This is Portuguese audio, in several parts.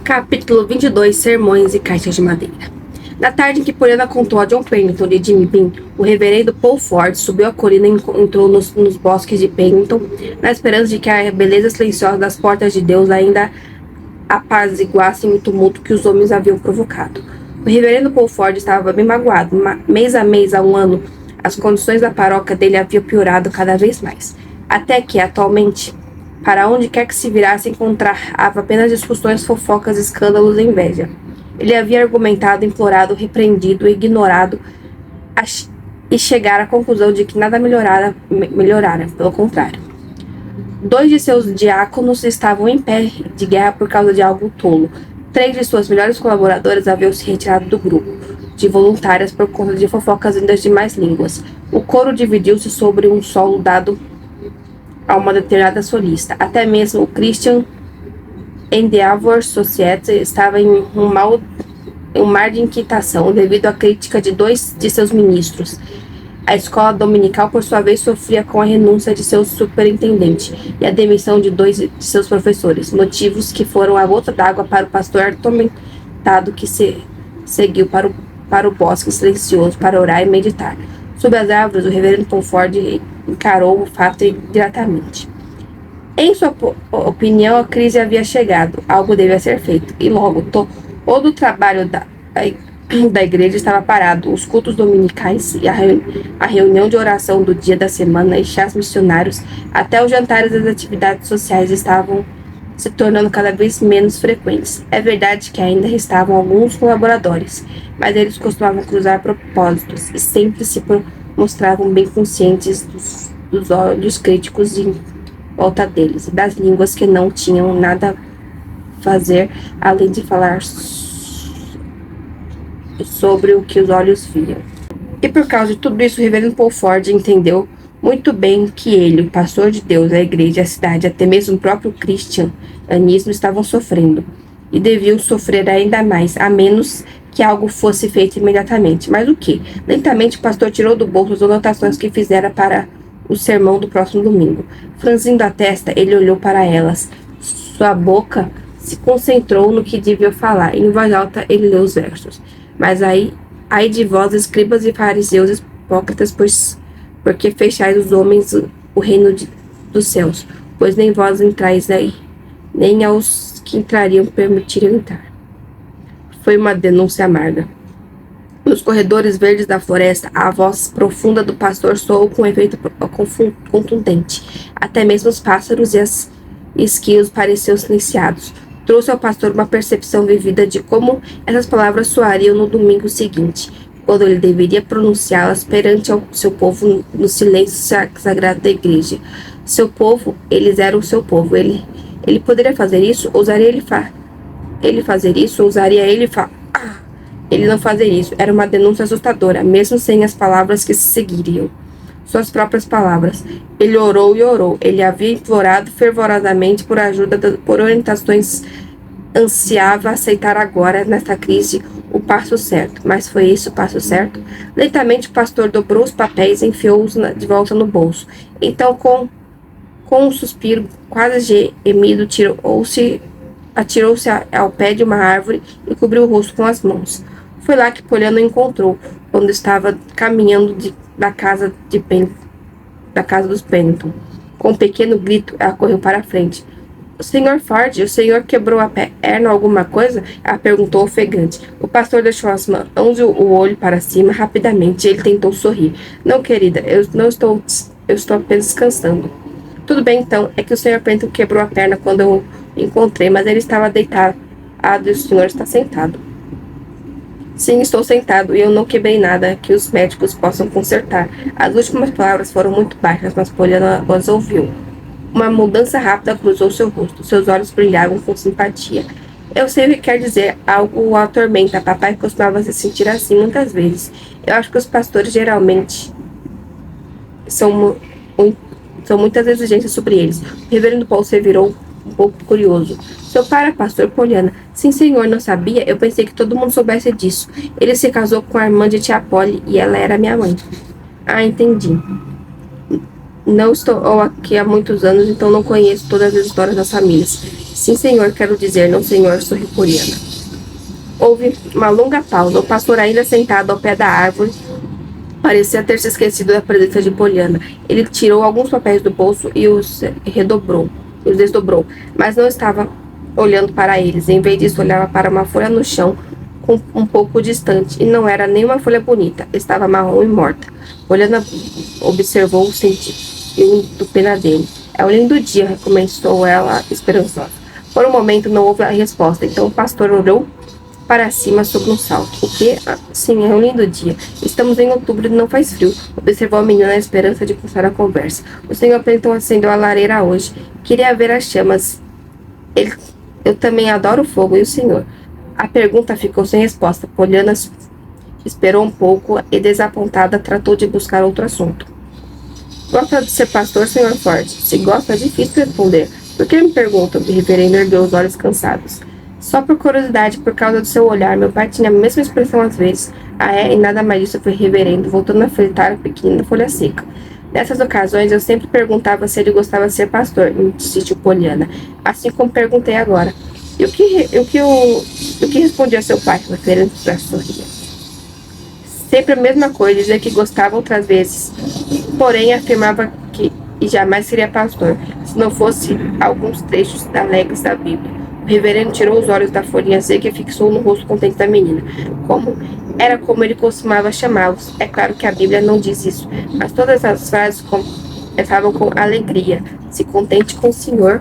Capítulo 22. Sermões e caixas de madeira. Na tarde em que Poliana contou a John Pennington de Jimmy Bean, o reverendo Paul Ford subiu a colina e entrou nos bosques de Pennington, na esperança de que a beleza silenciosa das portas de Deus ainda apaziguassem o tumulto que os homens haviam provocado. O reverendo Paul Ford estava bem magoado. Mês a mês, há um ano, as condições da paróquia dele haviam piorado cada vez mais. Até que, atualmente, para onde quer que se virasse, encontrava apenas discussões, fofocas, escândalos e inveja. Ele havia argumentado, implorado, repreendido, ignorado e chegara à conclusão de que nada melhorara, pelo contrário. 2 de seus diáconos estavam em pé de guerra por causa de algo tolo. 3 de suas melhores colaboradoras haviam se retirado do grupo de voluntárias por conta de fofocas vindas de mais línguas. O coro dividiu-se sobre um solo dado a uma determinada solista. Até mesmo o Christian Endeavor Society estava em um mar de inquietação devido à crítica de 2 de seus ministros. A escola dominical, por sua vez, sofria com a renúncia de seu superintendente e a demissão de 2 de seus professores, motivos que foram a gota d'água para o pastor atormentado que seguiu para o bosque silencioso para orar e meditar. Sob as árvores, o reverendo Paul Ford encarou o fato diretamente. Em sua opinião, a crise havia chegado, algo devia ser feito, e logo todo o trabalho da igreja estava parado. Os cultos dominicais e a reunião de oração do dia da semana e chás missionários, até os jantares das atividades sociais estavam se tornando cada vez menos frequentes. É verdade que ainda restavam alguns colaboradores, mas eles costumavam cruzar propósitos e sempre se mostravam bem conscientes dos olhos críticos em volta deles, e das línguas que não tinham nada a fazer além de falar sobre o que os olhos viam. E por causa de tudo isso, o reverendo Paul Ford entendeu muito bem que ele, o pastor de Deus, a igreja, a cidade, até mesmo o próprio cristianismo estavam sofrendo, e deviam sofrer ainda mais, a menos que algo fosse feito imediatamente. Mas o que? Lentamente o pastor tirou do bolso as anotações que fizera para o sermão do próximo domingo. Franzindo a testa, ele olhou para elas. Sua boca se concentrou no que devia falar. Em voz alta, ele leu os versos. Mas ai de vós, escribas e fariseus hipócritas, porque fechais os homens o reino dos céus, pois nem vós entrais aí, nem aos que entrariam permitiriam entrar. Foi uma denúncia amarga. Nos corredores verdes da floresta, a voz profunda do pastor soou com efeito contundente. Até mesmo os pássaros e as esquilos pareciam silenciados. Trouxe ao pastor uma percepção vivida de como essas palavras soariam no domingo seguinte, quando ele deveria pronunciá-las perante seu povo no silêncio sagrado da igreja. Seu povo, eles eram seu povo. Ele poderia fazer isso? Ousaria ele fazer isso? Ousaria ele ele não fazer isso? Era uma denúncia assustadora, mesmo sem as palavras que se seguiriam. Suas próprias palavras. Ele orou e orou. Ele havia implorado fervorosamente por ajuda, por orientações. Ansiava aceitar agora, nesta crise, o passo certo. Mas foi esse o passo certo? Lentamente o pastor dobrou os papéis e enfiou-os de volta no bolso. Então, com um suspiro quase gemido, atirou-se ao pé de uma árvore e cobriu o rosto com as mãos. Foi lá que Poliana o encontrou, quando estava caminhando da casa dos Pennington. Com um pequeno grito, ela correu para a frente. Sr. Ford, o senhor quebrou a perna ou alguma coisa? Ela perguntou ofegante. O pastor deixou as mãos e o olho para cima rapidamente. Ele tentou sorrir. Não, querida, eu estou apenas descansando. Tudo bem, então. É que o Sr. Pennington quebrou a perna quando eu o encontrei, mas ele estava deitado e o senhor está sentado. Sim, estou sentado e eu não quebrei nada que os médicos possam consertar. As últimas palavras foram muito baixas, mas Poliana as ouviu. Uma mudança rápida cruzou seu rosto. Seus olhos brilhavam com simpatia. Eu sei o que quer dizer. Algo o atormenta. Papai costumava se sentir assim muitas vezes. Eu acho que os pastores geralmente são muitas exigências sobre eles. O reverendo Paul se virou um pouco curioso. Seu pai era pastor, Poliana? Sim, senhor, não sabia? Eu pensei que todo mundo soubesse disso. Ele se casou com a irmã de tia Polly e ela era minha mãe. Ah, entendi. Não estou aqui há muitos anos, então não conheço todas as histórias das famílias. Sim, senhor, quero dizer, não, senhor, sorriu Poliana. Houve uma longa pausa. O pastor, ainda sentado ao pé da árvore, parecia ter se esquecido da presença de Poliana. Ele tirou alguns papéis do bolso e os desdobrou, mas não estava olhando para eles. Em vez disso, olhava para uma folha no chão, um pouco distante, e não era nenhuma folha bonita. Estava marrom e morta. Poliana observou, sentindo pena dele. É um lindo dia, recomeçou ela, esperançosa. Por um momento não houve a resposta, então o pastor olhou para cima sobre um salto. O quê? Sim, é um lindo dia. Estamos em outubro e não faz frio. Observou a menina na esperança de puxar a conversa. O senhor Penton acendeu a lareira hoje. Queria ver as chamas. Eu também adoro fogo, e o senhor? A pergunta ficou sem resposta. Poliana esperou um pouco e, desapontada, tratou de buscar outro assunto. Gosta de ser pastor, senhor Ford? Se gosta, é difícil responder. Por que me pergunta? O reverendo ergueu os olhos cansados. Só por curiosidade, por causa do seu olhar. Meu pai tinha a mesma expressão às vezes. Ah, é? E nada mais disso, foi reverendo, voltando a fritar a pequena folha seca. Nessas ocasiões, eu sempre perguntava se ele gostava de ser pastor, insistiu Poliana. Assim como perguntei agora. E o que respondia seu pai? O reverendo sorria. Sempre a mesma coisa, dizia que gostava outras vezes. Porém, afirmava que jamais seria pastor, se não fosse alguns trechos alegres da Bíblia. O reverendo tirou os olhos da folhinha seca e fixou no rosto contente da menina. Era como ele costumava chamá-los. É claro que a Bíblia não diz isso, mas todas as frases começavam com alegria. Se contente com o Senhor,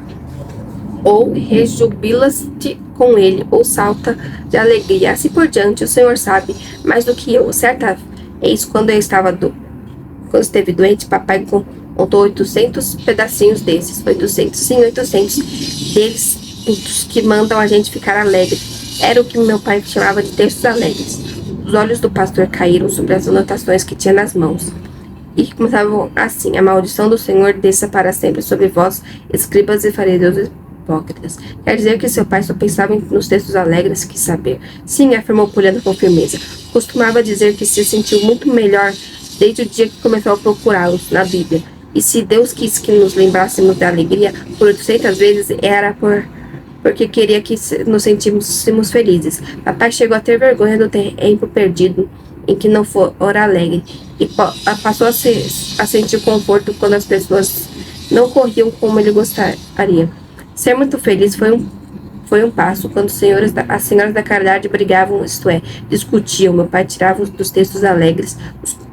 ou rejubila-te com ele, ou salta de alegria. Assim por diante, o Senhor sabe mais do que eu. Certa vez, quando esteve doente, papai contou 800 pedacinhos desses. 800, sim, 800 deles que mandam a gente ficar alegre. Era o que meu pai chamava de textos alegres. Os olhos do pastor caíram sobre as anotações que tinha nas mãos. E começavam assim: a maldição do Senhor desça para sempre sobre vós, escribas e fariseus hipócritas. Quer dizer que seu pai só pensava nos textos alegres, quis saber. Sim, afirmou Poliana com firmeza. Costumava dizer que se sentiu muito melhor desde o dia que começou a procurá-los na Bíblia. E se Deus quis que nos lembrássemos da alegria por 800 vezes, era porque queria que nos sentíssemos felizes. Papai chegou a ter vergonha do tempo perdido em que não fora alegre, e passou a sentir conforto quando as pessoas não corriam como ele gostaria. Ser muito feliz foi um passo, quando as senhoras da caridade brigavam, isto é, discutiam. Meu pai tirava dos textos alegres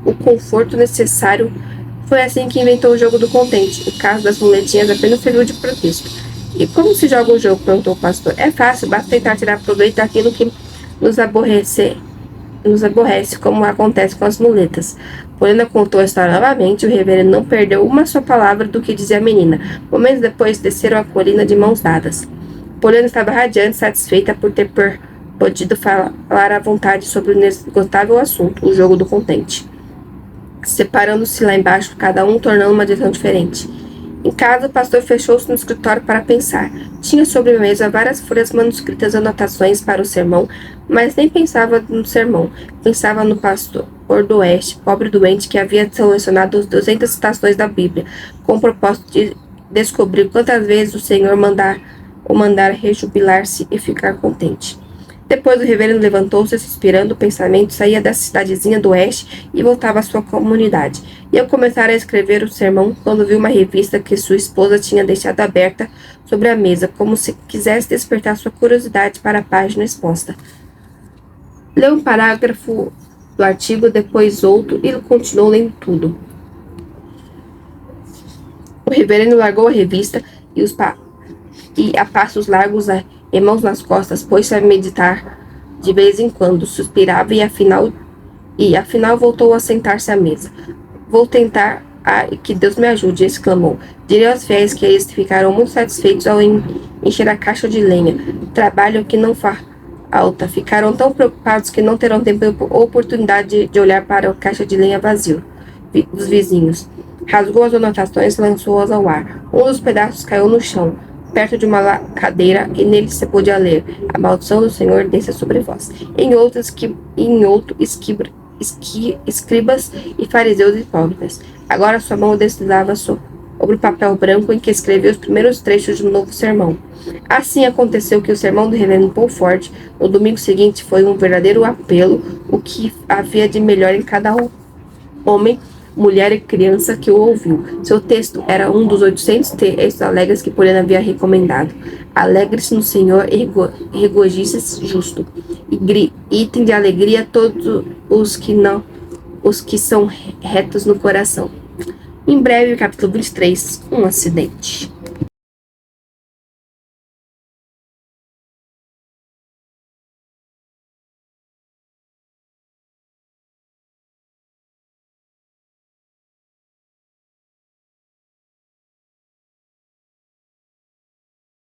o conforto necessário. Foi assim que inventou o jogo do contente. O caso das muletinhas apenas serviu de pretexto. E como se joga o jogo? Perguntou o pastor. É fácil, basta tentar tirar proveito daquilo que nos aborrece, como acontece com as muletas. Poliana contou a história novamente. O reverendo não perdeu uma só palavra do que dizia a menina. Momentos depois, desceram a colina de mãos dadas. Poliana estava radiante, satisfeita por ter podido falar à vontade sobre o inesgotável assunto, o jogo do contente. Separando-se lá embaixo, cada um tornando uma direção diferente. Em casa, o pastor fechou-se no escritório para pensar. Tinha sobre a mesa várias folhas manuscritas, anotações para o sermão, mas nem pensava no sermão. Pensava no pastor do Oeste, pobre doente, que havia selecionado as 200 citações da Bíblia, com o propósito de descobrir quantas vezes o Senhor mandara rejubilar-se e ficar contente. Depois o reverendo levantou-se, suspirando o pensamento, saía da cidadezinha do Oeste e voltava à sua comunidade. Ia começar a escrever o sermão quando viu uma revista que sua esposa tinha deixado aberta sobre a mesa, como se quisesse despertar sua curiosidade para a página exposta. Leu um parágrafo do artigo, depois outro, e continuou lendo tudo. O reverendo largou a revista e a passos largos, e mãos nas costas, pôs-se a meditar de vez em quando, suspirava e afinal voltou a sentar-se à mesa. Vou tentar, que Deus me ajude, exclamou. Direi aos fiéis que eles ficaram muito satisfeitos ao encher a caixa de lenha. Trabalho que não falta. Ficaram tão preocupados que não terão tempo ou oportunidade de olhar para a caixa de lenha vazia dos vizinhos. Rasgou as anotações e lançou-as ao ar. Um dos pedaços caiu no chão, perto de uma cadeira, e nele se podia ler: a maldição do Senhor desça sobre vós. Em outro, escribas e fariseus hipócritas. Agora sua mão deslizava sobre o papel branco em que escreveu os primeiros trechos de um novo sermão. Assim aconteceu que o sermão do reverendo Paul Ford, no domingo seguinte, foi um verdadeiro apelo, o que havia de melhor em cada homem, mulher e criança que o ouviu. Seu texto era um dos 800 textos alegres que Poliana havia recomendado. Alegre-se no Senhor e regozije-se justo. Item de alegria todos os que são retos no coração. Em breve, capítulo 23, um acidente.